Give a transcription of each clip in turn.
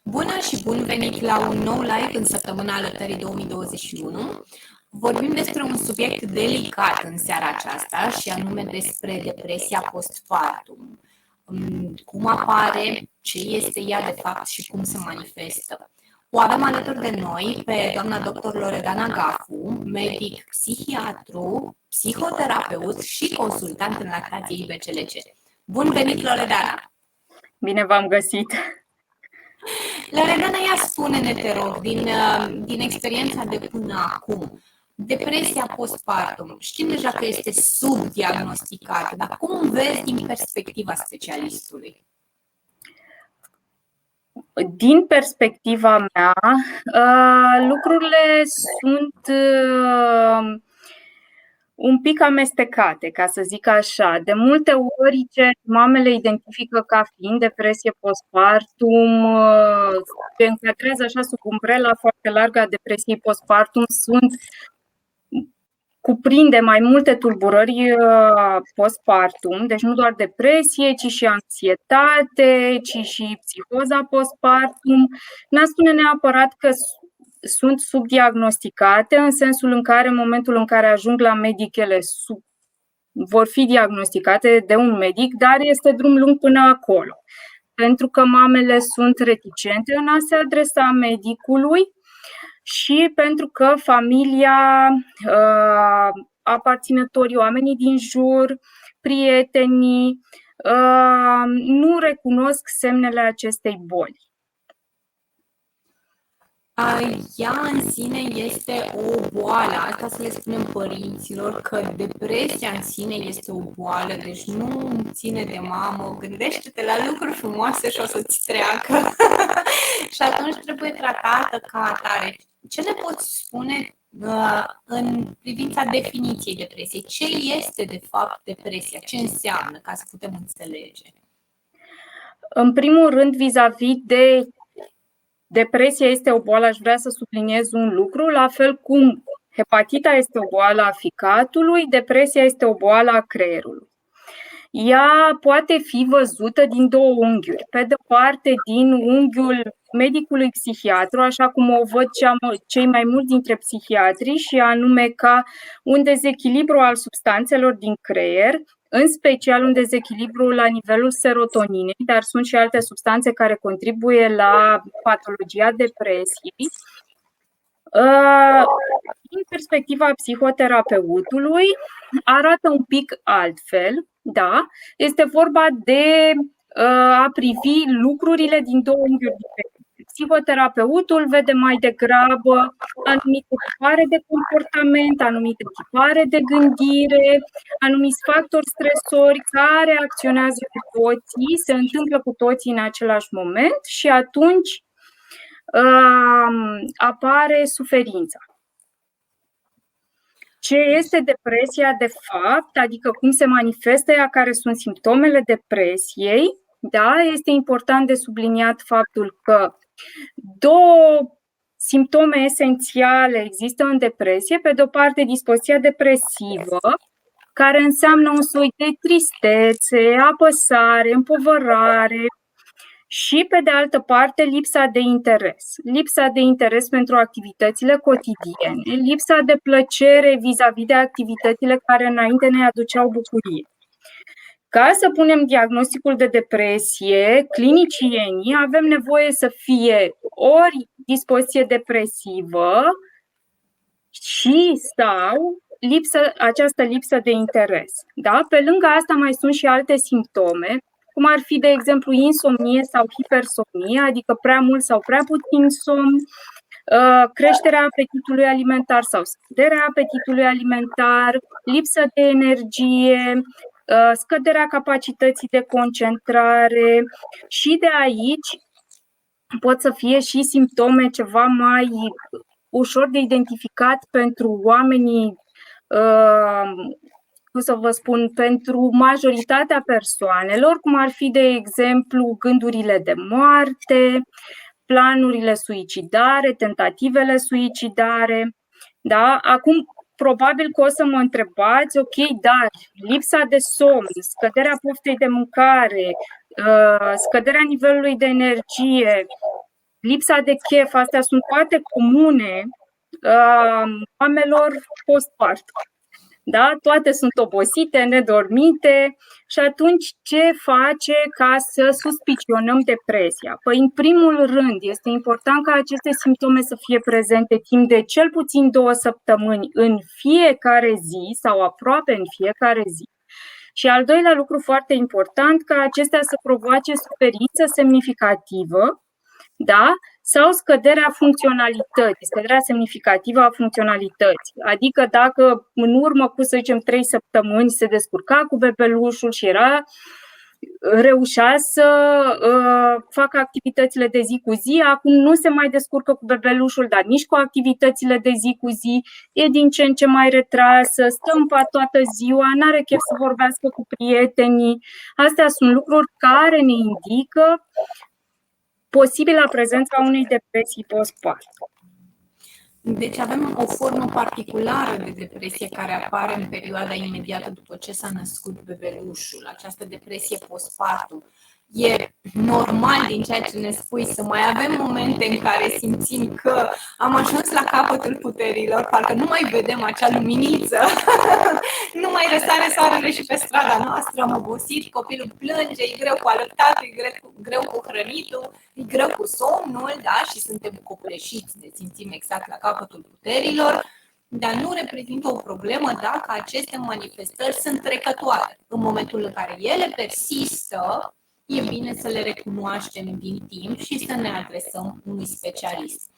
Bună și bun venit la un nou live în săptămâna Alătării 2021. Vorbim despre un subiect delicat în seara aceasta și anume despre depresia postpartum. Cum apare, ce este ea de fapt și cum se manifestă. O avem alături de noi pe doamna dr. Loredana Gafu, medic, psihiatru, psihoterapeut și consultant în lactație IBCLC. Bun venit, Loredana! Bine v-am găsit! Loredana, ia spune-ne, te rog, din experiența de până acum, depresia postpartum, știm deja că este subdiagnosticată, dar cum vezi din perspectiva specialistului? Din perspectiva mea, lucrurile sunt un pic amestecate, ca să zic așa. De multe ori ce mamele identifică ca fiind depresie postpartum, se încadrează așa sub umbrela foarte largă a depresiei postpartum, cuprinde mai multe tulburări postpartum, deci nu doar depresie, ci și anxietate, ci și psihoza postpartum. N-aș spune neapărat că sunt subdiagnosticate, în sensul în care, în momentul în care ajung la medic, ele vor fi diagnosticate de un medic, dar este drum lung până acolo. Pentru că mamele sunt reticente în a se adresa medicului și pentru că familia, aparținătorii, oamenii din jur, prietenii, nu recunosc semnele acestei boli. Ea în sine este o boală, asta să le spunem părinților, că depresia în sine este o boală, deci nu ține de mamă, gândește-te la lucruri frumoase și o să-ți treacă și atunci trebuie tratată ca atare. Ce ne poți spune în privința definiției depresiei? Ce este de fapt depresia? Ce înseamnă, ca să putem înțelege? În primul rând, vis-a-vis de depresia este o boală, aș vrea să subliniez un lucru, la fel cum hepatita este o boală a ficatului, depresia este o boală a creierului. Ea poate fi văzută din două unghiuri. Pe de parte, din unghiul medicului psihiatru, așa cum o văd cei mai mulți dintre psihiatri, și anume ca un dezechilibru al substanțelor din creier, în special un dezechilibru la nivelul serotoninei, dar sunt și alte substanțe care contribuie la patologia depresiei. Din perspectiva psihoterapeutului, arată un pic altfel, da? Este vorba de a privi lucrurile din două unghiuri diferite. Psihoterapeutul vede mai degrabă anumite tipare de comportament, anumite tipare de gândire, anumiți factori stresori care acționează cu toții, se întâmplă cu toții în același moment și atunci apare suferința. Ce este depresia de fapt, adică cum se manifestă ea, care sunt simptomele depresiei, da? Este important de subliniat faptul că două simptome esențiale există în depresie. Pe de o parte, dispoziția depresivă, care înseamnă un soi de tristețe, apăsare, împovărare, și, pe de altă parte, lipsa de interes. Lipsa de interes pentru activitățile cotidiene, lipsa de plăcere vis-a-vis de activitățile care înainte ne aduceau bucurie. Ca să punem diagnosticul de depresie, clinicienii avem nevoie să fie ori dispoziție depresivă și sau această lipsă de interes. Da? Pe lângă asta mai sunt și alte simptome, cum ar fi, de exemplu, insomnie sau hipersomnie, adică prea mult sau prea puțin somn, creșterea apetitului alimentar sau scăderea apetitului alimentar, lipsă de energie, scăderea capacității de concentrare și de aici pot să fie și simptome ceva mai ușor de identificat pentru oamenii, cum să vă spun, pentru majoritatea persoanelor, cum ar fi, de exemplu, gândurile de moarte, planurile suicidare, tentativele suicidare. Da? Acum, probabil că o să mă întrebați, ok, dar lipsa de somn, scăderea poftei de mâncare, scăderea nivelului de energie, lipsa de chef, astea sunt toate comune mamelor postpartum. Da? Toate sunt obosite, nedormite și atunci ce face ca să suspicionăm depresia? Păi, în primul rând, este important ca aceste simptome să fie prezente timp de cel puțin 2 săptămâni în fiecare zi sau aproape în fiecare zi. Și al doilea lucru foarte important, ca acestea să provoace suferință semnificativă, da? Sau scăderea funcționalității, scăderea semnificativă a funcționalității. Adică dacă în urmă cu, să zicem, 3 săptămâni se descurca cu bebelușul și reușea să facă activitățile de zi cu zi, acum nu se mai descurcă cu bebelușul, dar nici cu activitățile de zi cu zi, e din ce în ce mai retrasă, stă în pat toată ziua, n-are chef să vorbească cu prietenii. Astea sunt lucruri care ne indică posibilă prezența unei depresii postpartum. Deci avem o formă particulară de depresie care apare în perioada imediată după ce s-a născut bebelușul, această depresie postpartum. E normal din ceea ce ne spui să mai avem momente în care simțim că am ajuns la capătul puterilor, parcă nu mai vedem acea luminiță, nu mai răsare soarele și pe strada noastră, am obosit, copilul plânge, e greu cu alăptatul, e greu cu hrănitul, e greu cu somnul, da? Și suntem copleșiți, ne simțim exact la capătul puterilor, dar nu reprezintă o problemă dacă aceste manifestări sunt trecătoare. În momentul în care ele persistă, e bine să le recunoaștem din timp și să ne adresăm unui specialist.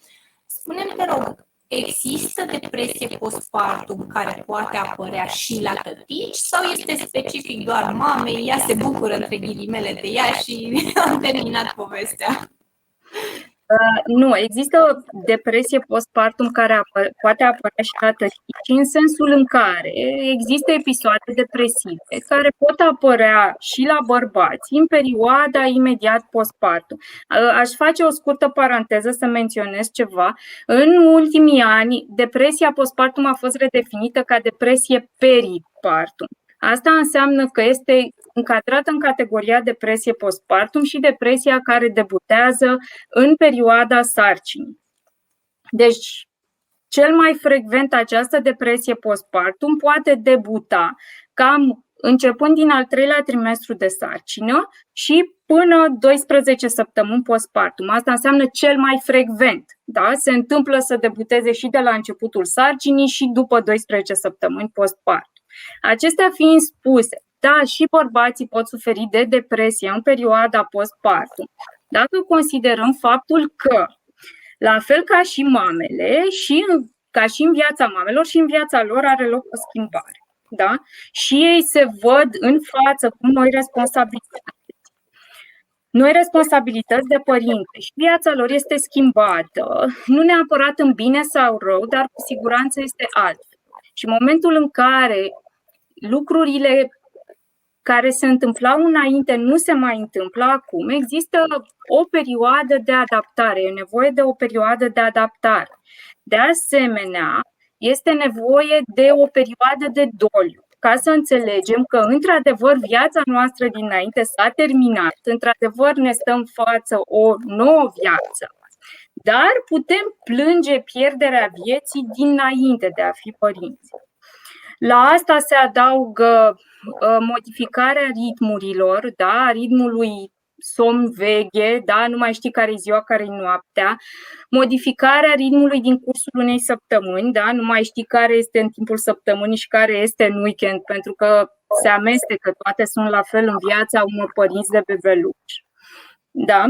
Spune-mi, te rog, există depresie postpartum care poate apărea și la tătici sau este specific doar mamei, ea se bucură între ghilimele de ea și am terminat povestea? Nu, există depresie postpartum care poate apărea și la tătici, în sensul în care există episoade depresive care pot apărea și la bărbați în perioada imediat postpartum. Aș face o scurtă paranteză să menționez ceva. În ultimii ani, depresia postpartum a fost redefinită ca depresie peripartum. Asta înseamnă că este încadrată în categoria depresie postpartum și depresia care debutează în perioada sarcinii. Deci, cel mai frecvent această depresie postpartum poate debuta cam începând din al 3-lea trimestru de sarcină și până 12 săptămâni postpartum. Asta înseamnă cel mai frecvent. Da? Se întâmplă să debuteze și de la începutul sarcinii și după 12 săptămâni postpartum. Acestea fiind spuse, da, și bărbații pot suferi de depresie în perioada postpartum, dacă considerăm faptul că, la fel ca și mamele, ca și în viața mamelor și în viața lor are loc o schimbare. Da? Și ei se văd în față cu noi responsabilități de părinte și viața lor este schimbată, nu neapărat în bine sau rău, dar cu siguranță este altfel. Și în momentul în care lucrurile care se întâmplau înainte nu se mai întâmplă acum, există o perioadă de adaptare, e nevoie de o perioadă de adaptare. De asemenea, este nevoie de o perioadă de doliu, ca să înțelegem că, într-adevăr, viața noastră dinainte s-a terminat, într-adevăr ne stă în față o nouă viață, dar putem plânge pierderea vieții dinainte de a fi părinți. La asta se adaugă modificarea ritmurilor, da, ritmului somn-veghe, da, nu mai știi care e ziua, care e noaptea, modificarea ritmului din cursul unei săptămâni, da, nu mai știi care este în timpul săptămânii și care este în weekend, pentru că se amestecă, toate sunt la fel în viața unor părinți de bebeluși. Da?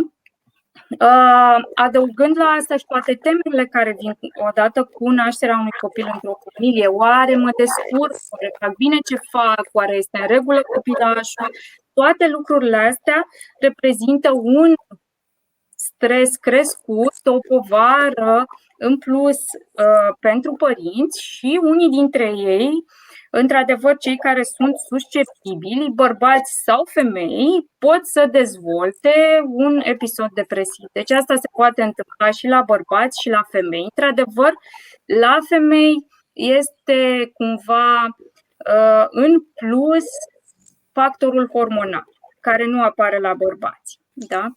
Adăugând la asta și toate temerile care vin odată cu nașterea unui copil într-o familie, oare mă descurc, oare fac bine ce fac, oare este în regulă copilașul, toate lucrurile astea reprezintă un stres crescut, o povară în plus pentru părinți și unii dintre ei, într-adevăr, cei care sunt susceptibili, bărbați sau femei, pot să dezvolte un episod depresiv. Deci asta se poate întâmpla și la bărbați și la femei. Într-adevăr, la femei este cumva în plus factorul hormonal, care nu apare la bărbați. Da?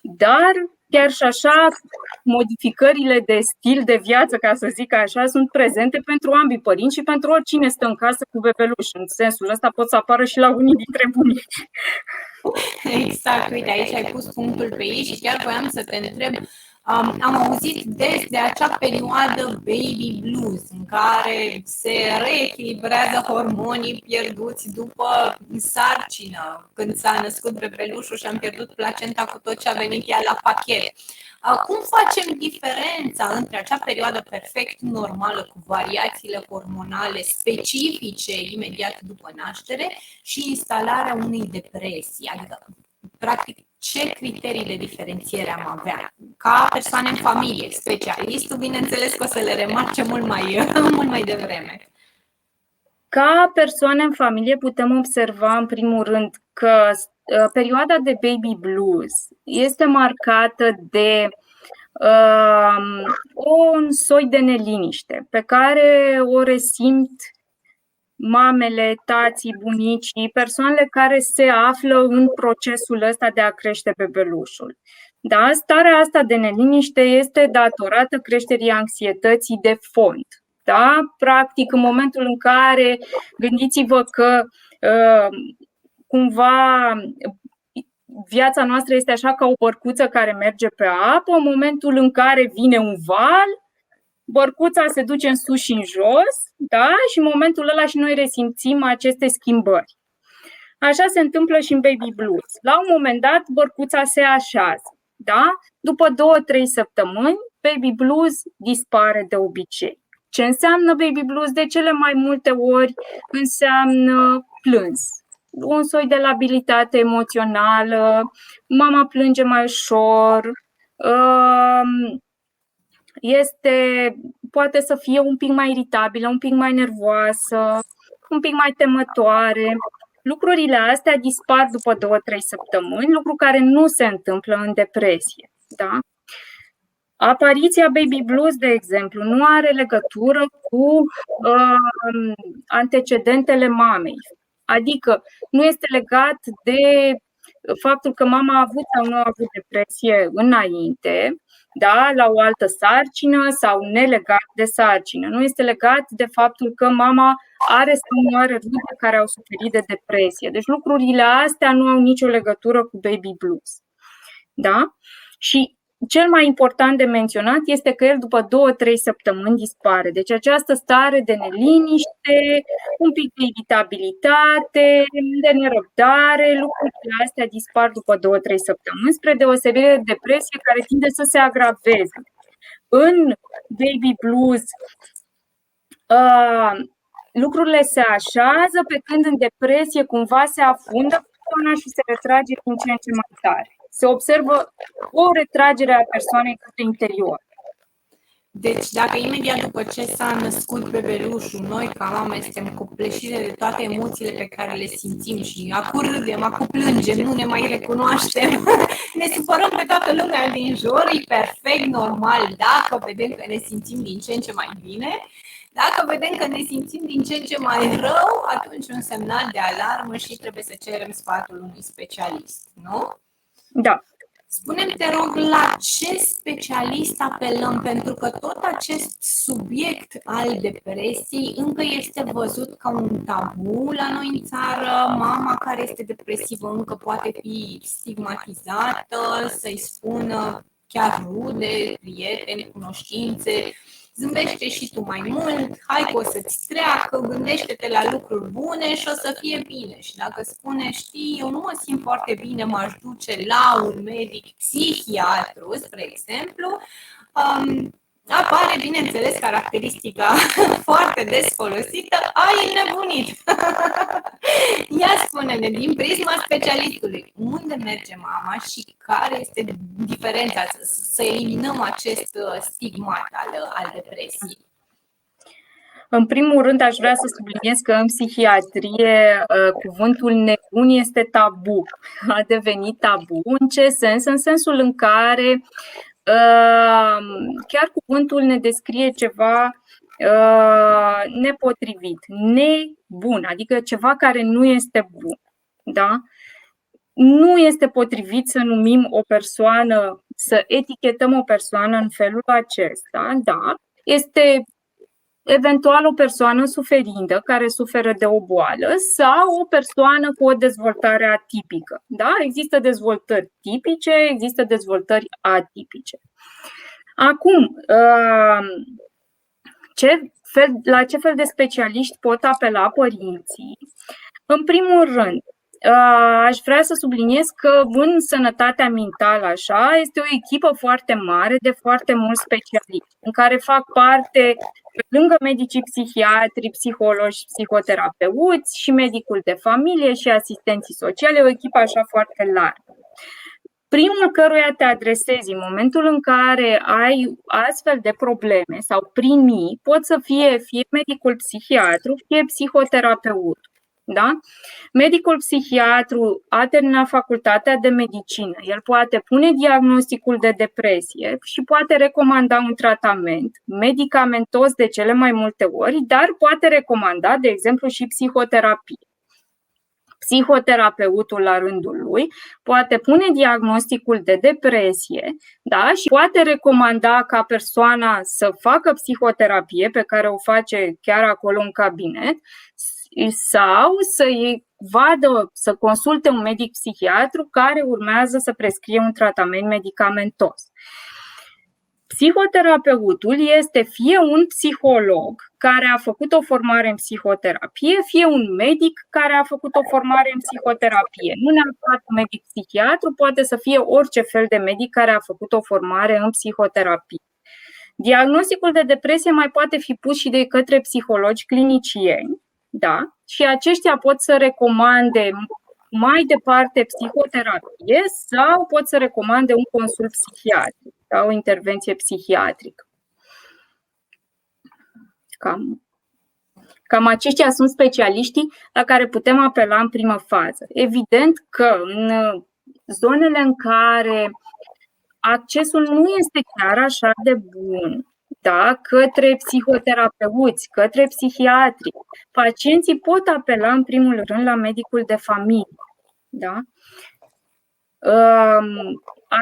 Dar chiar și așa, modificările de stil de viață, ca să zic așa, sunt prezente pentru ambii părinți și pentru oricine stă în casă cu bebeluș. În sensul ăsta pot să apară și la unii dintre bunici. Exact, uite, aici ai pus punctul pe ei și chiar voiam să te întreb. Am auzit des de acea perioadă baby blues în care se reechilibrează hormonii pierduți după sarcină, când s-a născut bebelușul și am pierdut placenta cu tot ce a venit ea la pachet. Cum facem diferența între acea perioadă perfect normală cu variațiile hormonale specifice imediat după naștere și instalarea unei depresii? Adică, practic, ce criterii de diferențiere am avea? Ca persoane în familie, specialistul, bineînțeles că o să le remarce mult mai devreme. Ca persoane în familie putem observa în primul rând că perioada de baby blues este marcată de un soi de neliniște pe care o resimt mamele, tații, bunicii, persoanele care se află în procesul ăsta de a crește bebelușul. Da? Starea asta de neliniște este datorată creșterii anxietății de fond. Da? Practic, în momentul în care gândiți-vă că cumva viața noastră este așa ca o bărcuță care merge pe apă, în momentul în care vine un val, bărcuța se duce în sus și în jos, da? Și în momentul ăla și noi resimțim aceste schimbări. Așa se întâmplă și în baby blues. La un moment dat, bărcuța se așează. Da? După 2-3 săptămâni, baby blues dispare de obicei. Ce înseamnă baby blues? De cele mai multe ori înseamnă plâns. Un soi de labilitate emoțională, mama plânge mai ușor, poate să fie un pic mai iritabilă, un pic mai nervoasă, un pic mai temătoare. Lucrurile astea dispar după 2-3 săptămâni, lucru care nu se întâmplă în depresie. Da? Apariția baby blues, de exemplu, nu are legătură cu antecedentele mamei. Adică nu este legat de faptul că mama a avut sau nu a avut depresie înainte, da, la o altă sarcină sau nelegat de sarcină. Nu este legat de faptul că mama are sau nu are rude care au suferit de depresie. Deci lucrurile astea nu au nicio legătură cu baby blues. Da? Și cel mai important de menționat este că el după 2-3 săptămâni dispare. Deci această stare de neliniște, un pic de irritabilitate, de nerăbdare, lucrurile astea dispar după 2-3 săptămâni, spre deosebire de depresie care tinde să se agraveze. În baby blues, lucrurile se așează, pe când în depresie cumva se afundă persoana și se retrage din ce în ce mai tare. Se observă o retragere a persoanei către interior. Deci, dacă imediat după ce s-a născut bebelușul, noi ca mame suntem copleșite de toate emoțiile pe care le simțim și acu râdem, acu plângem, nu ne mai recunoaștem, ne supărăm pe toată lumea din jur, e perfect normal dacă vedem că ne simțim din ce în ce mai bine. Dacă vedem că ne simțim din ce în ce mai rău, atunci un semnal de alarmă și trebuie să cerem sfatul unui specialist, nu? Da. Spune-mi, te rog, la ce specialist apelăm? Pentru că tot acest subiect al depresiei încă este văzut ca un tabu la noi în țară. Mama care este depresivă încă poate fi stigmatizată, să-i spună chiar rude, prieteni, cunoștințe: zâmbește și tu mai mult, hai că o să-ți treacă, gândește-te la lucruri bune și o să fie bine. Și dacă spune, știi, eu nu mă simt foarte bine, m-aș duce la un medic psihiatru, spre exemplu, apare, bineînțeles, caracteristica foarte des folosită: ai înnebunit. Ia spune-ne, din prisma specialistului, unde merge mama și care este diferența, să eliminăm acest stigmat al depresiei? În primul rând, aș vrea să subliniez că în psihiatrie cuvântul nebun este tabu. A devenit tabu. În ce sens? În sensul în care chiar cuvântul ne descrie ceva nepotrivit, nebun, adică ceva care nu este bun. Da? Nu este potrivit să numim o persoană să etichetăm o persoană în felul acesta, da, este eventual o persoană suferindă care suferă de o boală sau o persoană cu o dezvoltare atipică. Da? Există dezvoltări tipice, există dezvoltări atipice. Acum, la ce fel de specialiști pot apela părinții? În primul rând, aș vrea să subliniez că în sănătatea mentală așa este o echipă foarte mare de foarte mulți specialiști, în care fac parte, pe lângă medicii psihiatri, psihologi, psihoterapeuți și medicul de familie și asistenții sociale, o echipă așa foarte largă. Primul căruia te adresezi în momentul în care ai astfel de probleme sau primii pot să fie medicul psihiatru, fie psihoterapeut. Da? Medicul psihiatru a terminat facultatea de medicină. El poate pune diagnosticul de depresie și poate recomanda un tratament medicamentos de cele mai multe ori, dar poate recomanda, de exemplu, și psihoterapie. Psihoterapeutul, la rândul lui, poate pune diagnosticul de depresie, da? Și poate recomanda ca persoana să facă psihoterapie, pe care o face chiar acolo în cabinet, sau să consulte un medic psihiatru care urmează să prescrie un tratament medicamentos. Psihoterapeutul este fie un psiholog care a făcut o formare în psihoterapie, fie un medic care a făcut o formare în psihoterapie. Nu neapărat un medic psihiatru, poate să fie orice fel de medic care a făcut o formare în psihoterapie. Diagnosticul de depresie mai poate fi pus și de către psihologi clinicieni, da? Și aceștia pot să recomande mai departe psihoterapie sau pot să recomande un consult psihiatric sau o intervenție psihiatrică. Cam aceștia sunt specialiștii la care putem apela în primă fază. Evident că în zonele în care accesul nu este chiar așa de bun, da, către psihoterapeuți, către psihiatri, pacienții pot apela în primul rând la medicul de familie. Da?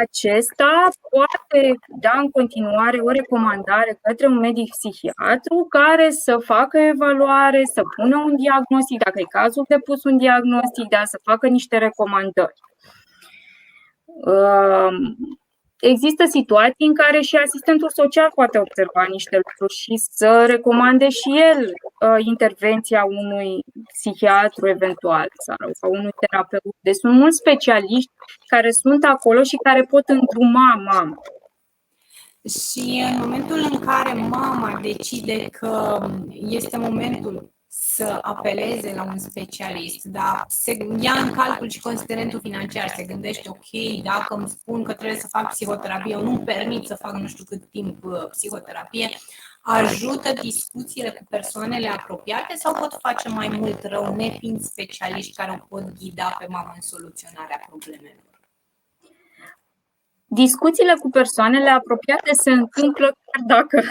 Acesta poate da în continuare o recomandare către un medic psihiatru care să facă evaluare, să pună un diagnostic, dacă e cazul de pus un diagnostic, da, să facă niște recomandări. Există situații în care și asistentul social poate observa niște lucruri și să recomande și el intervenția unui psihiatru eventual sau unui terapeut. Deci sunt mulți specialiști care sunt acolo și care pot îndruma mama. Și în momentul în care mama decide că este momentul să apeleze la un specialist, da? Se ia în calcul și considerentul financiar, se gândește, ok, dacă îmi spun că trebuie să fac psihoterapie, eu nu-mi permit să fac nu știu cât timp psihoterapie, ajută discuțiile cu persoanele apropiate sau pot face mai mult rău nefiind specialiști care o pot ghida pe mamă în soluționarea problemelor? Discuțiile cu persoanele apropiate se întâmplă chiar dacă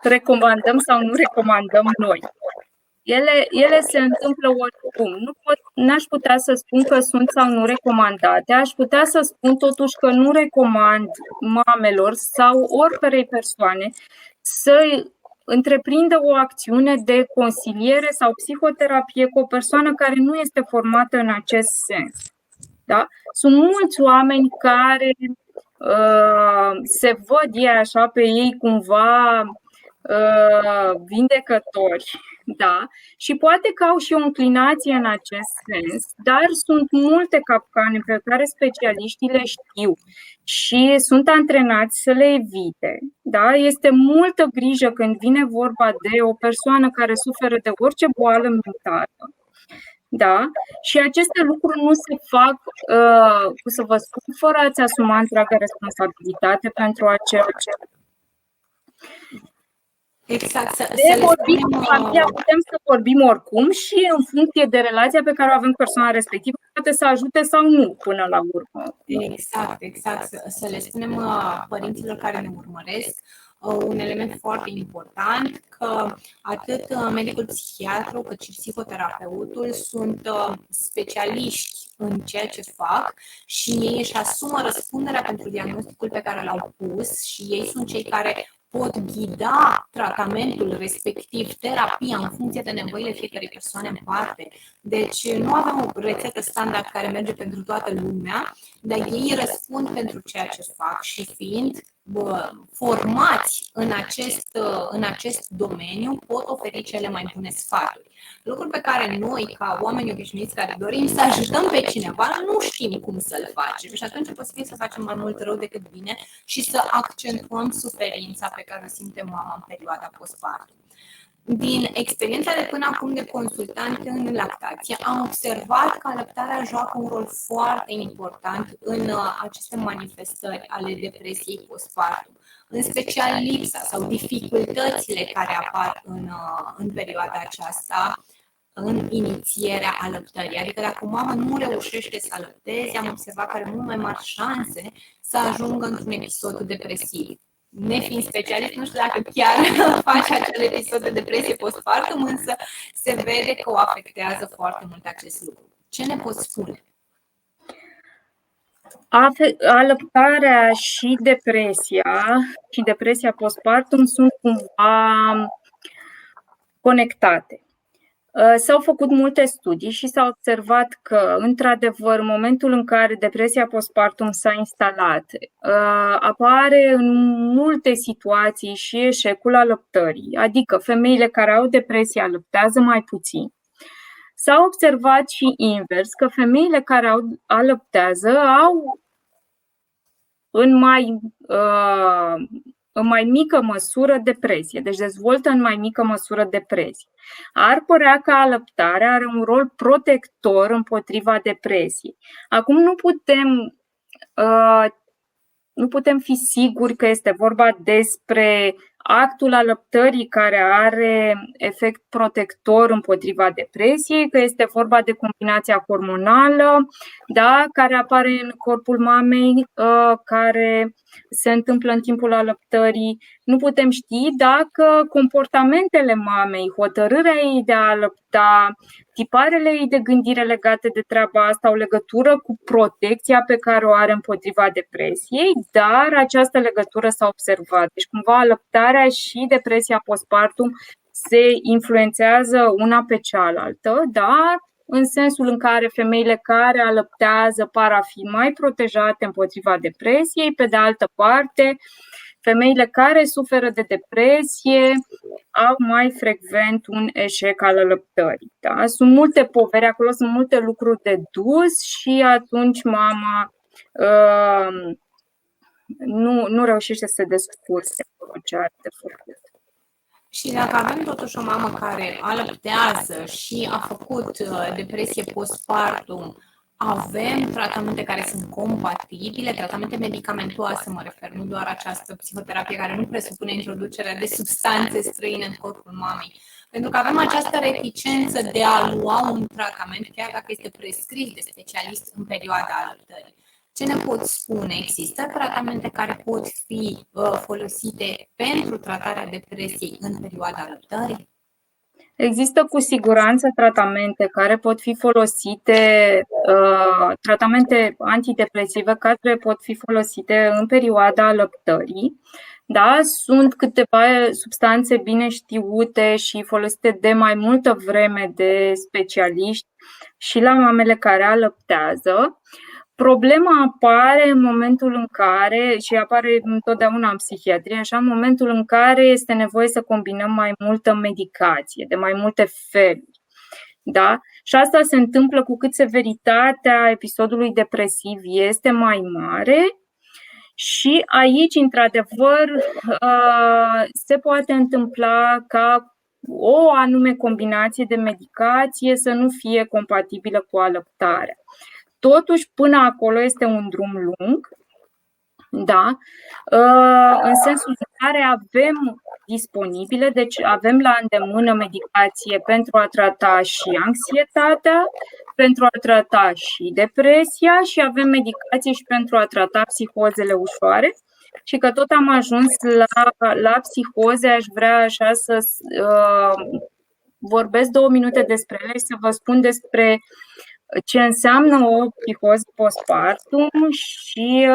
recomandăm sau nu recomandăm noi. Ele se întâmplă oricum. N-aș putea să spun că sunt sau nu recomandate, aș putea să spun totuși că nu recomand mamelor sau oricărei persoane să întreprindă o acțiune de consiliere sau psihoterapie cu o persoană care nu este formată în acest sens. Da? Sunt mulți oameni care se văd ei așa pe ei cumva vindecători, da? Și poate că au și o înclinație în acest sens, dar sunt multe capcane pe care specialiștii le știu și sunt antrenați să le evite. Da? Este multă grijă când vine vorba de o persoană care suferă de orice boală mentală. Da? Și aceste lucruri nu se fac, să vă spun, fără a-ți asuma întreaga responsabilitate pentru acel. Exact. Putem să vorbim oricum și în funcție de relația pe care o avem cu persoana respectivă, poate să ajute sau nu până la urmă. Exact. Să le spunem părinților care ne urmăresc un element foarte important, că atât medicul psihiatru cât și psihoterapeutul sunt specialiști în ceea ce fac și ei își asumă răspunderea pentru diagnosticul pe care l-au pus și ei sunt cei care pot ghida tratamentul respectiv, terapia, în funcție de nevoile fiecărei persoane în parte. Deci nu avem o rețetă standard care merge pentru toată lumea, dar ei răspund pentru ceea ce fac și fiind formați în acest domeniu, pot oferi cele mai bune sfaturi. Lucruri pe care noi, ca oameni obișnuiți care dorim să ajutăm pe cineva, nu știm cum să-l facem și atunci e posibil să facem mai mult rău decât bine și să accentuăm suferința pe care o simte mama în perioada postpartum. Din experiența de până acum de consultant în lactație, am observat că alăptarea joacă un rol foarte important în aceste manifestări ale depresiei postpartum, în special lipsa sau dificultățile care apar în perioada aceasta, în inițierea alăptării. Adică dacă mama nu reușește să alăpteze, am observat că are mult mai mari șanse să ajungă într-un episod depresiv. Nefiind specialist, nu știu dacă chiar face acel episod de depresie postpartum, însă se vede că o afectează foarte mult acest lucru. Ce ne poți spune? Alăptarea și depresia postpartum sunt cumva conectate. S-au făcut multe studii și s-a observat că, într-adevăr, în momentul în care depresia postpartum s-a instalat, apare în multe situații și eșecul alăptării, adică femeile care au depresie alăptează mai puțin. S-a observat și invers, că femeile care alăptează au în mai mică măsură depresie, deci dezvoltă în mai mică măsură depresie. Ar părea că alăptarea are un rol protector împotriva depresiei. Acum nu putem fi siguri că este vorba despre actul alăptării care are efect protector împotriva depresiei, că este vorba de combinația hormonală, da, care apare în corpul mamei, care se întâmplă în timpul alăptării. Nu putem ști dacă comportamentele mamei, hotărârea ei de a alăpta, tiparele ei de gândire legate de treaba asta au legătură cu protecția pe care o are împotriva depresiei, dar această legătură s-a observat. Deci cumva alăptarea și depresia postpartum se influențează una pe cealaltă, dar în sensul în care femeile care alăptează par a fi mai protejate împotriva depresiei, pe de altă parte, femeile care suferă de depresie au mai frecvent un eșec al alăptării. Da? Sunt multe poveri acolo, sunt multe lucruri de dus și atunci mama nu reușește să se descurce cu ce are de făcut. Și dacă avem totuși o mamă care alăptează și a făcut depresie postpartum, avem tratamente care sunt compatibile, tratamente medicamentoase, mă refer, nu doar această psihoterapie care nu presupune introducerea de substanțe străine în corpul mamei. Pentru că avem această reticență de a lua un tratament, chiar dacă este prescris de specialist în perioada alăptării. Ce ne poți spune? Există tratamente care pot fi folosite pentru tratarea depresiei în perioada alăptării? Există cu siguranță tratamente care pot fi folosite, tratamente antidepresive care pot fi folosite în perioada alăptării. Da, sunt câteva substanțe bine știute și folosite de mai multă vreme de specialiști și la mamele care alăptează. Problema apare în momentul în care, și apare întotdeauna în psihiatrie, așa, în momentul în care este nevoie să combinăm mai multă medicație, de mai multe feluri. Da? Și asta se întâmplă cu cât severitatea episodului depresiv este mai mare și aici, într-adevăr, se poate întâmpla ca o anume combinație de medicație să nu fie compatibilă cu alăptarea. Totuși, până acolo este un drum lung, da? În sensul în care avem disponibile, deci avem la îndemână medicație pentru a trata și anxietatea, pentru a trata și depresia și avem medicație și pentru a trata psihozele ușoare. și că tot am ajuns la psihoze. Aș vrea așa să vorbesc 2 minute despre ele și să vă spun despre ce înseamnă o psihoză postpartum și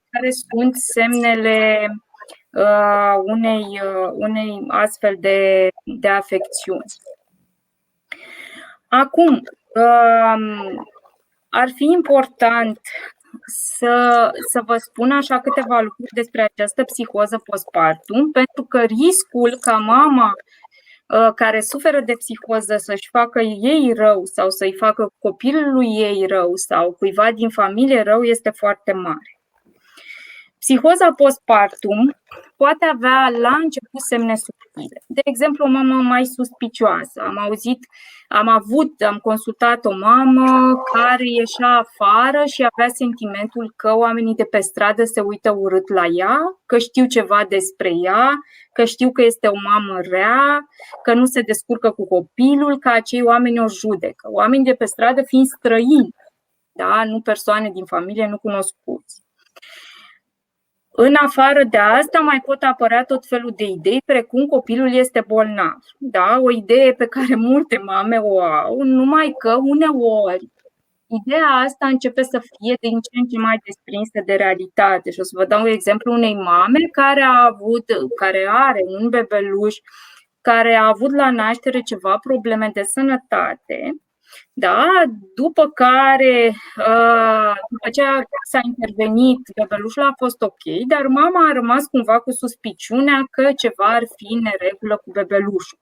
care sunt semnele unei astfel de afecțiuni. Acum, ar fi important să vă spun așa câteva lucruri despre această psihoză postpartum, pentru că riscul ca mama care suferă de psihoză să-și facă ei rău sau să-i facă copilului ei rău sau cuiva din familie rău este foarte mare. Psihoza postpartum poate avea la început semne subtile. De exemplu, o mamă mai suspicioasă. Am consultat o mamă care ieșea afară și avea sentimentul că oamenii de pe stradă se uită urât la ea, că știu ceva despre ea, că știu că este o mamă rea, că nu se descurcă cu copilul, că acei oameni o judecă. Oamenii de pe stradă fiind străini, da? Nu persoane din familie, nu cunoscuți. În afară de asta mai pot apărea tot felul de idei, precum copilul este bolnav. Da? O idee pe care multe mame o au, numai că uneori ideea asta începe să fie din ce în ce mai desprinsă de realitate. Și o să vă dau un exemplu unei mame care are un bebeluș care a avut la naștere ceva probleme de sănătate. Da? După ce s-a intervenit, bebelușul a fost ok, dar mama a rămas cumva cu suspiciunea că ceva ar fi în neregulă cu bebelușul.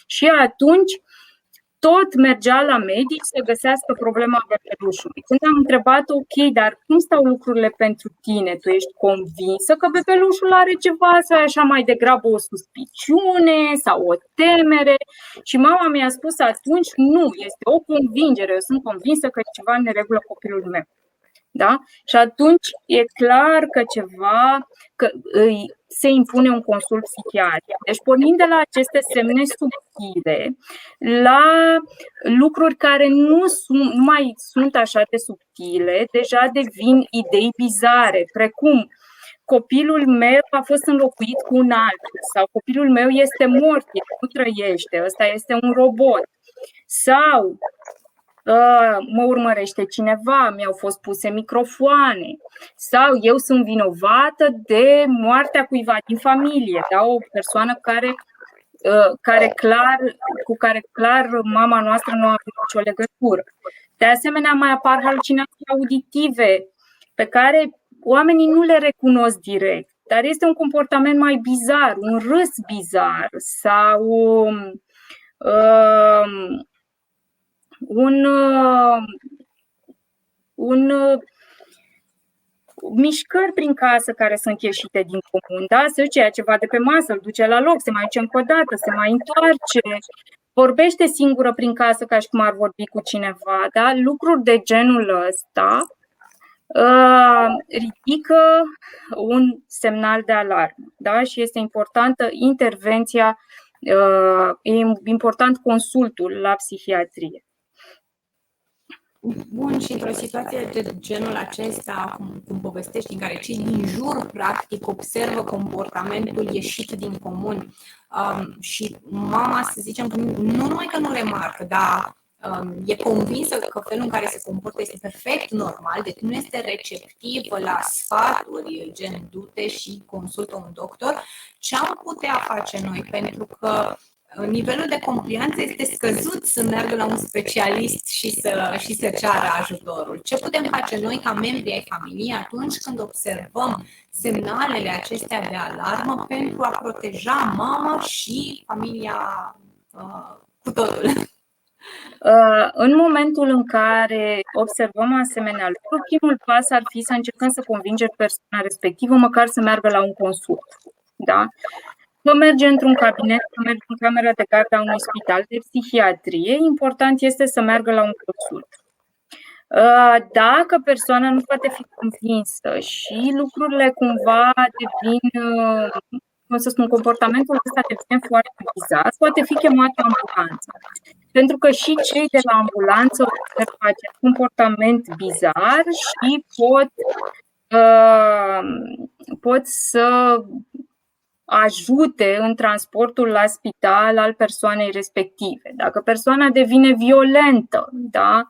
Și atunci tot mergea la medic să găsească problema bebelușului. Când am întrebat, ok, dar cum stau lucrurile pentru tine? Tu ești convinsă că bebelușul are ceva sau e așa mai degrabă o suspiciune sau o temere? Și mama mi-a spus atunci, nu, este o convingere, eu sunt convinsă că e ceva în neregulă cu copilul meu. Da? Și atunci e clar că se impune un consult psihiatric. Deci pornind de la aceste semne subtile la lucruri care nu mai sunt așa de subtile, deja devin idei bizare, precum copilul meu a fost înlocuit cu un altul sau copilul meu este mort, el nu trăiește, ăsta este un robot. Sau mă urmărește cineva, mi-au fost puse microfoane sau eu sunt vinovată de moartea cuiva din familie, da? O persoană cu care clar mama noastră nu a avut nicio legătură. De asemenea, mai apar halucinații auditive pe care oamenii nu le recunosc direct, dar este un comportament mai bizar, un râs bizar sau mișcări prin casă care sunt ieșite din comun, da? Se duce ceva de pe masă, îl duce la loc, se mai duce încă o dată, se mai întoarce, vorbește singură prin casă ca și cum ar vorbi cu cineva, da? Lucruri de genul ăsta ridică un semnal de alarmă, da? Și este importantă intervenția, e important consultul la psihiatrie. Bun, și într-o situație de genul acesta, cum povestești, în care cei din jur, practic, observă comportamentul ieșit din comun și mama, să zicem, nu numai că nu remarcă, dar e convinsă că felul în care se comportă este perfect normal, deci nu este receptivă la sfaturi, gen du-te și consultă un doctor, ce am putea face noi? Pentru că nivelul de complianță este scăzut să meargă la un specialist și să ceară ajutorul. Ce putem face noi ca membri ai familiei atunci când observăm semnalele acestea de alarmă pentru a proteja mama și familia cu totul? În momentul în care observăm asemenea lucruri, primul pas ar fi să încercăm să convingem persoana respectivă măcar să meargă la un consult. Da? Că merge într-un cabinet, că merge în camera de gardă a unui spital de psihiatrie, important este să meargă la un consult. Dacă persoana nu poate fi convinsă și lucrurile cumva devin, comportamentul ăsta devine foarte bizar, poate fi chemată ambulanță. Pentru că și cei de la ambulanță observă acest comportament bizar și pot să ajute în transportul la spital al persoanei respective. Dacă persoana devine violentă, da?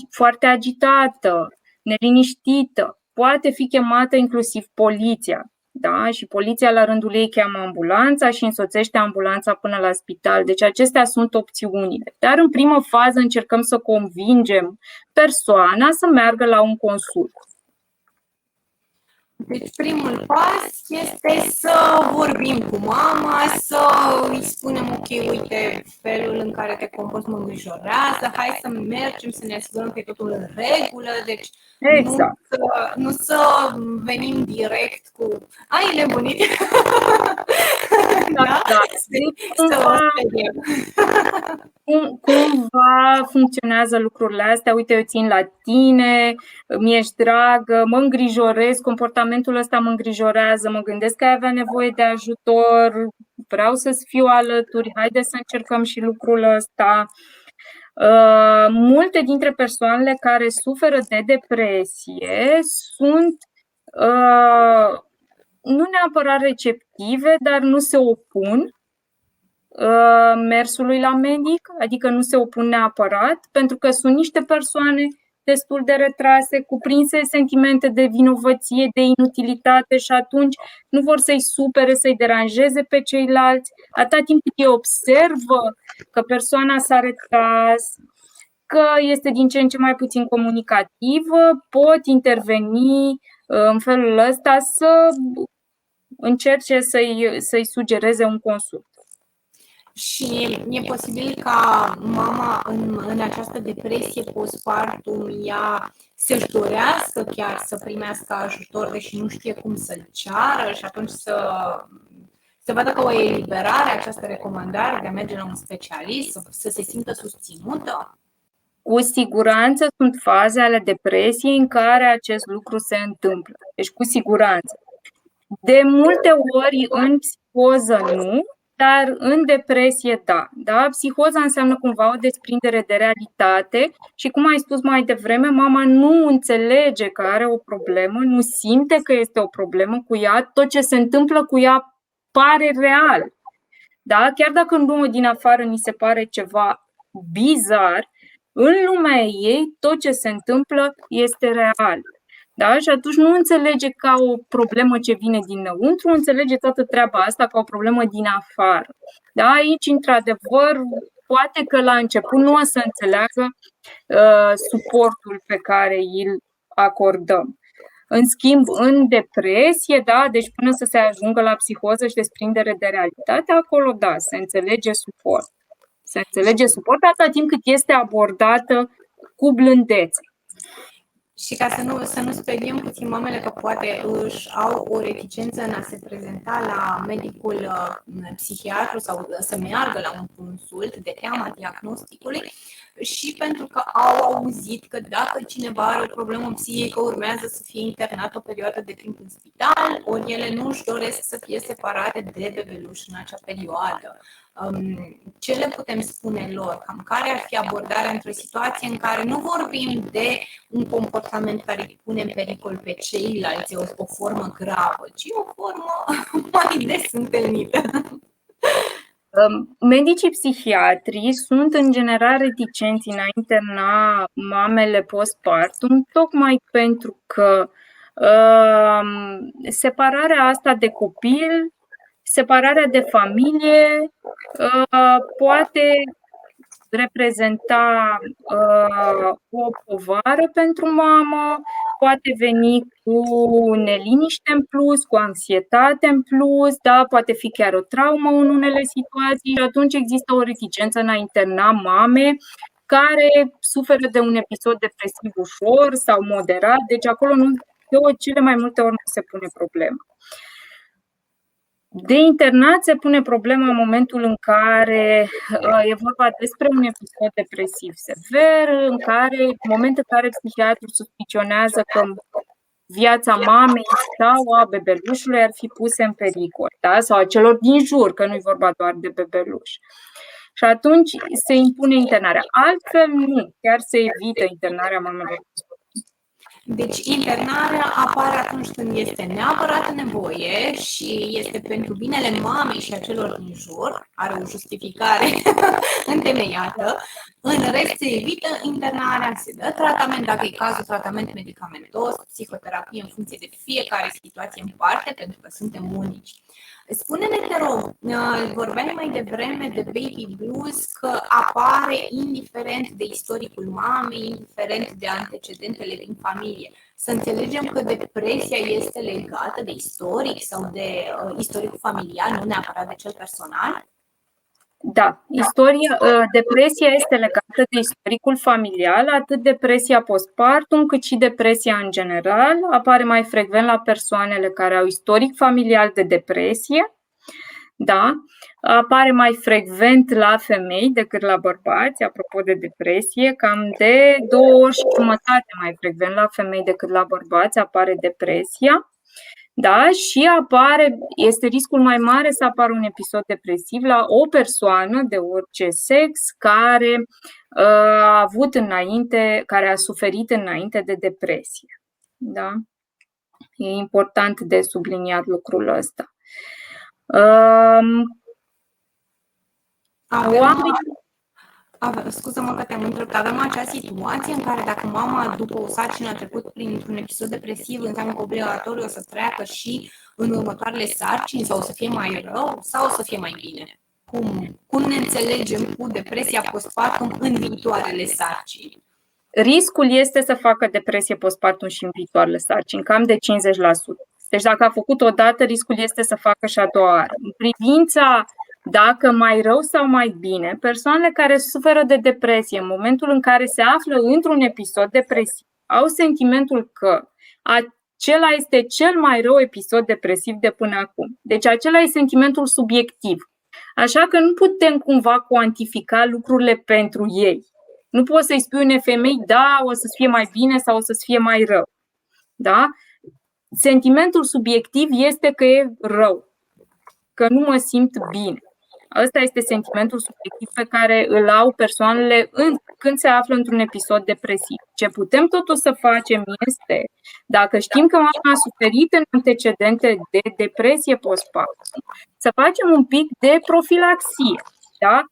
Foarte agitată, neliniștită, poate fi chemată inclusiv poliția. Da? Și poliția la rândul ei cheamă ambulanța și însoțește ambulanța până la spital. Deci acestea sunt opțiunile. Dar în primă fază încercăm să convingem persoana să meargă la un consult. Deci primul pas este să vorbim cu mama, să îi spunem, ok, uite, felul în care te comporți mă îngrijorează, hai să mergem să ne asigurăm că e totul în regulă, deci exact. nu să venim direct cu ai nebunit. Da? Cumva funcționează lucrurile astea, uite, eu țin la tine, mi-ești dragă, mă îngrijorez, comportamentul ăsta mă îngrijorează, mă gândesc că ai avea nevoie de ajutor, vreau să-ți fiu alături, haide să încercăm și lucrul ăsta. Multe dintre persoanele care suferă de depresie sunt nu neapărat receptive, dar nu se opun mersului la medic, adică nu se opun neapărat, pentru că sunt niște persoane destul de retrase, cuprinse sentimente de vinovăție, de inutilitate și atunci nu vor să-i supere, să-i deranjeze pe ceilalți. Atâta timp cât ei observă că persoana s-a retras, că este din ce în ce mai puțin comunicativă, pot interveni în felul ăsta să încerce să-i sugereze un consult. Și e posibil ca mama în această depresie postpartum ea să-și dorească chiar să primească ajutor, deși nu știe cum să-l ceară și atunci să vadă că o eliberare, această recomandare de a merge la un specialist, să se simtă susținută? Cu siguranță sunt faze ale depresiei în care acest lucru se întâmplă. Deci cu siguranță. De multe ori în psihoză nu, dar în depresie da. Da? Psihoza înseamnă cumva o desprindere de realitate și, cum ai spus mai devreme, mama nu înțelege că are o problemă, nu simte că este o problemă cu ea, tot ce se întâmplă cu ea pare real. Da? Chiar dacă în lume din afară ni se pare ceva bizar, în lumea ei tot ce se întâmplă este real. Da? Și atunci nu înțelege ca o problemă ce vine dinăuntru, înțelege toată treaba asta ca o problemă din afară. Da? Aici, într-adevăr, poate că la început nu o să înțeleagă suportul pe care îl acordăm. În schimb, în depresie, da, deci până să se ajungă la psihoză și desprindere de realitate, acolo, da, se înțelege suport. Se înțelege suport atâta timp cât este abordată cu blândețe. Și ca să nu speriem puțin mamele că poate își au o reticență în a se prezenta la medicul psihiatru sau să meargă la un consult de teama diagnosticului și pentru că au auzit că dacă cineva are o problemă psihică urmează să fie internat o perioadă de timp în spital, ori ele nu își doresc să fie separate de bebeluș în acea perioadă. Ce le putem spune lor? Cam care ar fi abordarea într-o situație în care nu vorbim de un comportament care îi pune în pericol pe ceilalți, o formă gravă, ci o formă mai des întâlnită? Medicii psihiatri sunt în general reticenți în a interna mamele postpartum, tocmai pentru că separarea asta de copil, separarea de familie poate reprezenta o povară pentru mamă, poate veni cu neliniște în plus, cu anxietate în plus, da, poate fi chiar o traumă în unele situații și atunci există o reticență în a interna mame care suferă de un episod depresiv ușor sau moderat, deci acolo de cele mai multe ori nu se pune problema. De internat se pune problema în momentul în care e vorba despre un episod depresiv sever, în moment în care psihiatrul suspicionează că viața mamei sau a bebelușului ar fi puse în pericol, da? Sau a celor din jur, că nu e vorba doar de bebeluș. Și atunci se impune internarea. Altfel nu, chiar se evită internarea mamelor. Deci internarea apare atunci când este neapărat nevoie și este pentru binele mamei și a celor din jur, are o justificare întemeiată. În rest se evită internarea, se dă tratament, dacă e cazul, tratament medicamentos, psihoterapie în funcție de fiecare situație în parte, pentru că suntem unici. Spune-ne, te rog, vorbeai mai devreme de baby blues, că apare indiferent de istoricul mamei, indiferent de antecedentele din familie. Să înțelegem că depresia este legată de istoric sau de istoricul familial, nu neapărat de cel personal? Da, depresia este legată de istoricul familial, atât depresia postpartum cât și depresia în general. Apare mai frecvent la persoanele care au istoric familial de depresie, da? Apare mai frecvent la femei decât la bărbați, apropo de depresie, cam de 2,5 ori mai frecvent la femei decât la bărbați apare depresia. Da? Și este riscul mai mare să apară un episod depresiv la o persoană de orice sex care care a suferit înainte de depresie. Da? E important de subliniat lucrul ăsta. Scuză-mă că te-am întrebat, avem acea situație în care dacă mama după o sarcină a trecut printr-un episod depresiv, înseamnă că obligatoriu o să treacă și în următoarele sarcini sau o să fie mai rău sau o să fie mai bine? Cum ne înțelegem cu depresia postpartum în viitoarele sarcini? Riscul este să facă depresie postpartum și în viitoarele sarcini, cam de 50%. Deci dacă a făcut o dată, riscul este să facă și a doua oară. În privința dacă mai rău sau mai bine, persoanele care suferă de depresie în momentul în care se află într-un episod depresiv au sentimentul că acela este cel mai rău episod depresiv de până acum. Deci acela e sentimentul subiectiv. Așa că nu putem cumva cuantifica lucrurile pentru ei. Nu poți să-i spui unei femei, da, o să fie mai bine sau o să fie mai rău. Da? Sentimentul subiectiv este că e rău, că nu mă simt bine. Ăsta este sentimentul subiectiv pe care îl au persoanele când se află într-un episod depresiv. Ce putem totuși să facem este, dacă știm că mama a suferit în antecedente de depresie postpartum, să facem un pic de profilaxie, da?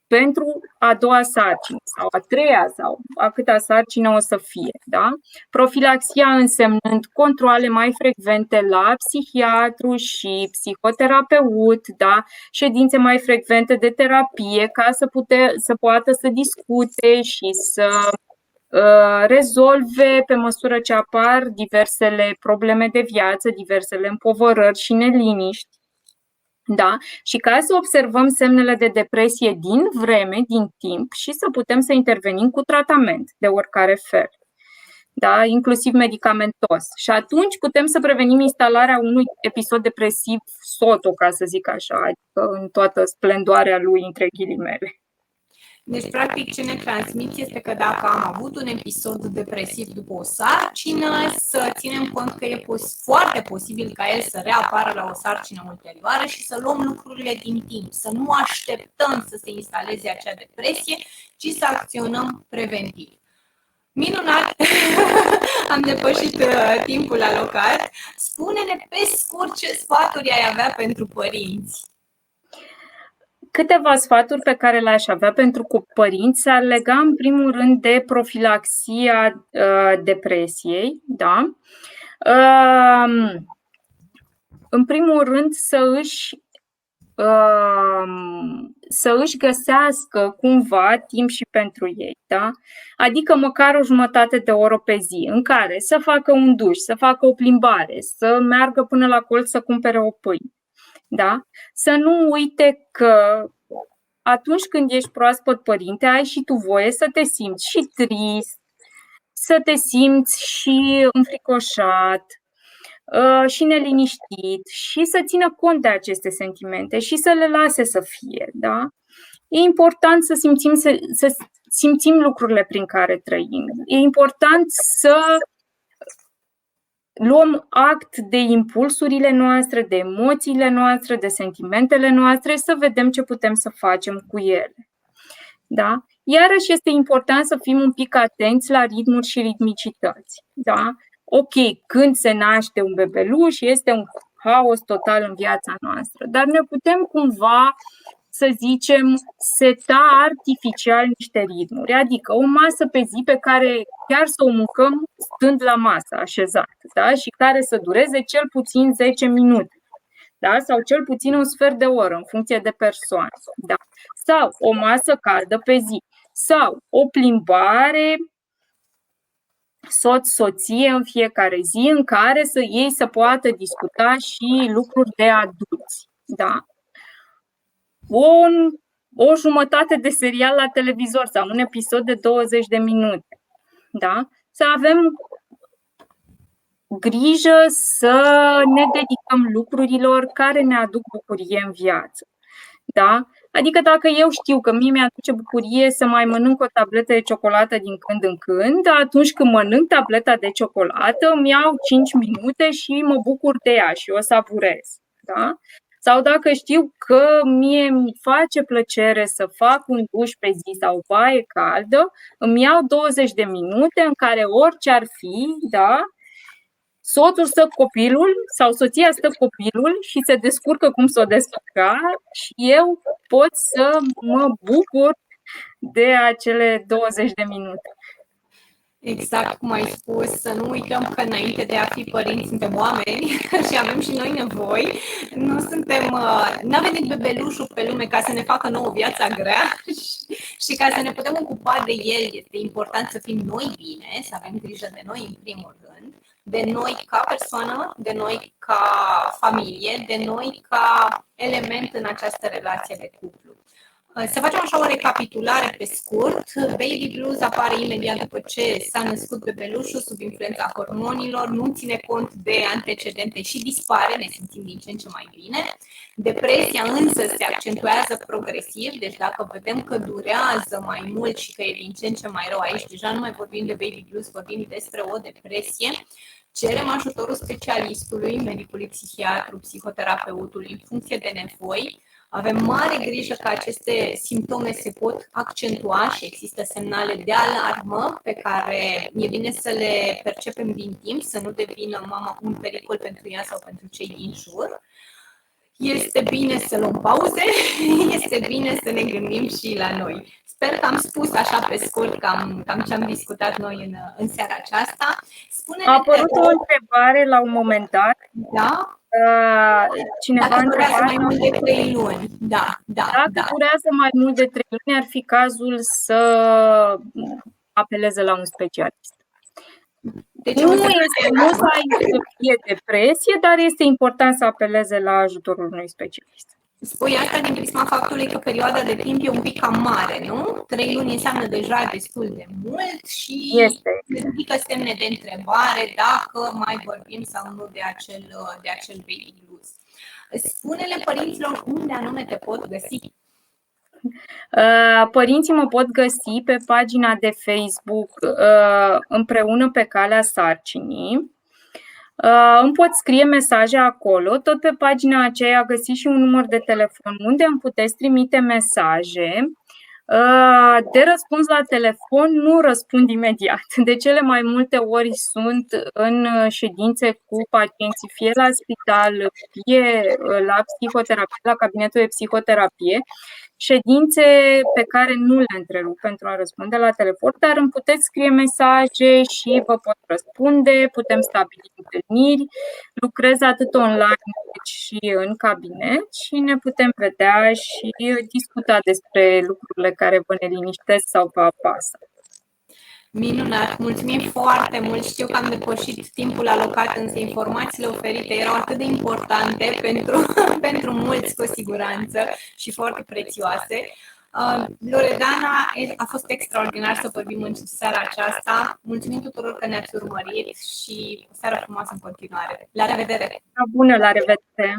Pentru a doua sarcină sau a treia sau a câta sarcină o să fie. Da? Profilaxia însemnând controale mai frecvente la psihiatru și psihoterapeut, da? Ședințe mai frecvente de terapie ca să poată să discute și să rezolve pe măsură ce apar diversele probleme de viață, diversele împovărări și neliniști. Da? Și ca să observăm semnele de depresie din vreme, din timp și să putem să intervenim cu tratament de oricare fel, da? Inclusiv medicamentos. Și atunci putem să prevenim instalarea unui episod depresiv soto, ca să zic așa, adică în toată splendoarea lui, între ghilimele. Deci, practic, ce ne transmiți este că dacă am avut un episod depresiv după o sarcină, să ținem cont că e foarte posibil ca el să reapară la o sarcină ulterioară și să luăm lucrurile din timp, să nu așteptăm să se instaleze acea depresie, ci să acționăm preventiv. Minunat! Am depășit timpul alocat. Spune-ne pe scurt ce sfaturi ai avea pentru părinți. Câteva sfaturi pe care le-aș avea pentru părinți s-ar lega în primul rând de profilaxia depresiei. Da? În primul rând să își găsească cumva timp și pentru ei. Da? Adică măcar o jumătate de oră pe zi în care să facă un duș, să facă o plimbare, să meargă până la colț să cumpere o pâine. Da? Să nu uite că atunci când ești proaspăt părinte, ai și tu voie să te simți și trist, să te simți și înfricoșat și neliniștit și să țină cont de aceste sentimente și să le lase să fie. Da? E important să simțim lucrurile prin care trăim. E important să luăm act de impulsurile noastre, de emoțiile noastre, de sentimentele noastre, să vedem ce putem să facem cu ele. Da? Iarăși este important să fim un pic atenți la ritmuri și ritmicități. Da? Ok, când se naște un bebeluș, este un haos total în viața noastră, dar ne putem cumva, să zicem, seta artificial niște ritmuri, adică o masă pe zi pe care chiar să o mâncăm stând la masă, așezat, da? Și care să dureze cel puțin 10 minute. Da? Sau cel puțin un sfert de oră, în funcție de persoană. Da? Sau o masă caldă pe zi. Sau o plimbare soț-soție în fiecare zi, în care ei să poată discuta și lucruri de adulți. Da? O jumătate de serial la televizor sau un episod de 20 de minute. Da? Să avem grijă să ne dedicăm lucrurilor care ne aduc bucurie în viață. Da? Adică dacă eu știu că mie mi-aduce bucurie să mai mănânc o tabletă de ciocolată din când în când, atunci când mănânc tableta de ciocolată, îmi iau 5 minute și mă bucur de ea și o savurez. Da? Sau dacă știu că mie mi face plăcere să fac un duș pe zi sau o baie caldă, îmi iau 20 de minute în care orice ar fi, da, soțul stă cu copilul sau soția stă cu copilul și se descurcă cum s-o descurca și eu pot să mă bucur de acele 20 de minute. Exact cum ai spus, să nu uităm că înainte de a fi părinți suntem oameni și avem și noi nevoi. Nu a venit bebelușul pe lume ca să ne facă nouă viața grea și ca să ne putem ocupa de el. Este important să fim noi bine, să avem grijă de noi în primul rând, de noi ca persoană, de noi ca familie, de noi ca element în această relație de cuplu. Să facem așa o recapitulare pe scurt. Baby blues apare imediat după ce s-a născut bebelușul sub influența hormonilor, nu ține cont de antecedente și dispare, ne simțim din ce în ce mai bine. Depresia însă se accentuează progresiv, deci dacă vedem că durează mai mult și că e din ce în ce mai rău, aici deja nu mai vorbim de baby blues, vorbim despre o depresie. Cerem ajutorul specialistului, medicului psihiatru, psihoterapeutului, în funcție de nevoi. Avem mare grijă că aceste simptome se pot accentua și există semnale de alarmă pe care e bine să le percepem din timp, să nu devină mama un pericol pentru ea sau pentru cei din jur. Este bine să luăm pauze, este bine să ne gândim și la noi. Sper că am spus așa pe scurt cam ce am discutat noi în seara aceasta. A apărut o întrebare la un moment dat. Da? Cineva dacă durează mai mult de 3 luni. Dacă durează mai mult de 3 luni, ar fi cazul să apeleze la un specialist. Deci nu să fie depresie, dar este important să apeleze la ajutorul unui specialist. Spui asta din prisma faptului că perioada de timp e un pic cam mare, nu? 3 luni înseamnă deja destul de mult și ridică semne de întrebare dacă mai vorbim sau nu de acel baby blues. Spune-le părinților unde anume te pot găsi. Părinții mă pot găsi pe pagina de Facebook Împreună pe calea sarcinii. Îmi pot scrie mesaje acolo. Tot pe pagina aceea găsiți și un număr de telefon unde îmi puteți trimite mesaje. De răspuns la telefon nu răspund imediat. De cele mai multe ori sunt în ședințe cu pacienții, fie la spital, fie la psihoterapie, la cabinetul de psihoterapie, ședințe pe care nu le întrerup pentru a răspunde la telefon, dar îmi puteți scrie mesaje și vă pot răspunde, putem stabili întâlniri, lucrez atât online cât și în cabinet și ne putem vedea și discuta despre lucrurile care vă neliniștesc sau vă apasă. Minunat! Mulțumim foarte mult! Știu că am depășit timpul alocat, însă informațiile oferite erau atât de importante pentru mulți, cu siguranță, și foarte prețioase. Loredana, a fost extraordinar să vorbim în seara aceasta. Mulțumim tuturor că ne-ați urmărit și o seară frumoasă în continuare. La revedere! Bună, la revedere!